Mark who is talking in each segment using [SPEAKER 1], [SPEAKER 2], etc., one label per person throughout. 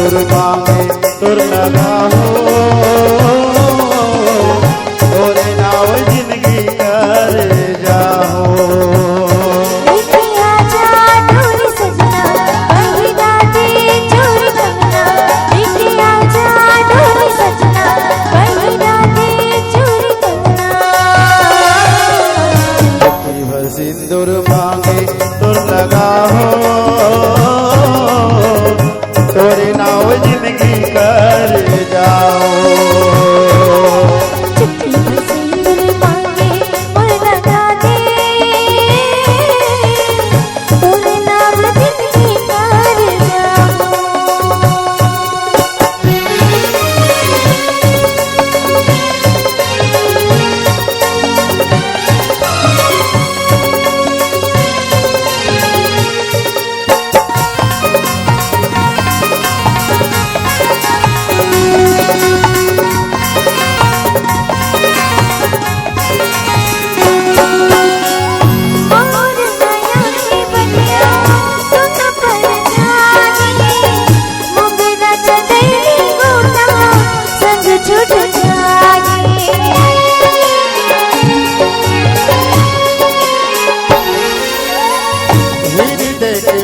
[SPEAKER 1] सिंदूर मांगे तुर लगा हो, तोरे नाव जिंदगी कर जाओ। सिंदूर मांगे तुर लगा हो, तोरे नाव जिंदगी कर जाओ।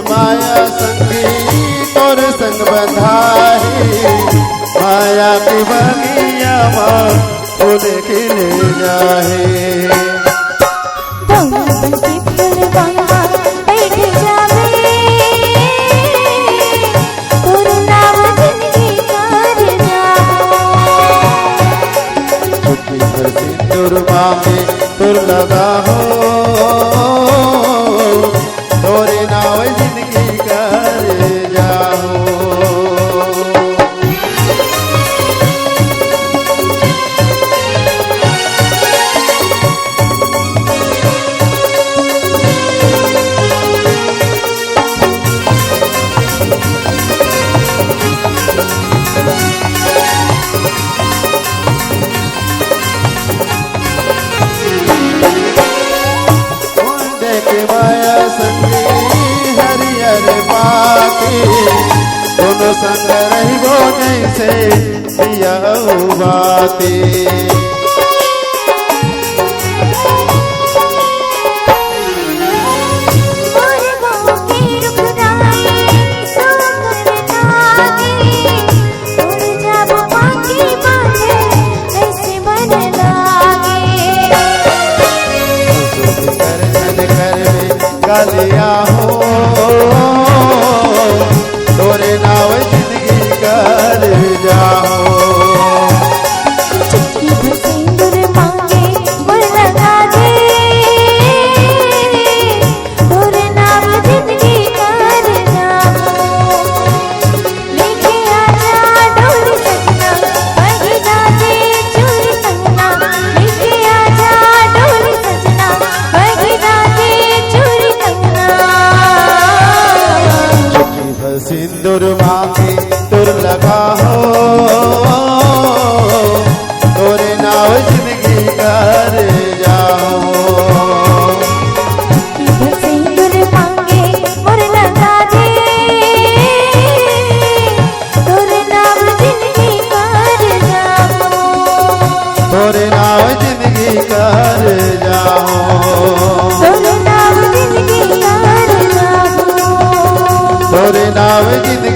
[SPEAKER 1] माया संगी तोर संग बंधाई, माया की बगिया फूल खिले जाहे। सिंदूर मांगे तुर लगा हो, तोरे नाव जिंदगी कर जाओ। माया संगी हरियर पाके, दोनों संग रहिबो जैसे दिया बाते। गलिया हो, तोरे नाव जिंदगी कर जाओ।
[SPEAKER 2] सिंदूर मांगे मुर लगा दे, तोरे नाव जिंदगी कर जाओ। लेके आजा डोली सजना, वही दादी चूड़ी कंगना। लेके आजा डोली सजना, वही दादी चूड़ी कंगना।
[SPEAKER 1] सिंदूर मांगे तुर लगा हो, तोरे नाव जिंदगी कर जाओ।
[SPEAKER 2] सिंदूर मांगे मुर लगा दे, तोरे नाव जिंदगी कर जाओ।
[SPEAKER 1] तोरे नाव जिंदगी कर जाओ।
[SPEAKER 2] तोरे नाव जिंदगी कर जाओ।
[SPEAKER 1] तोरे नाव जिंदगी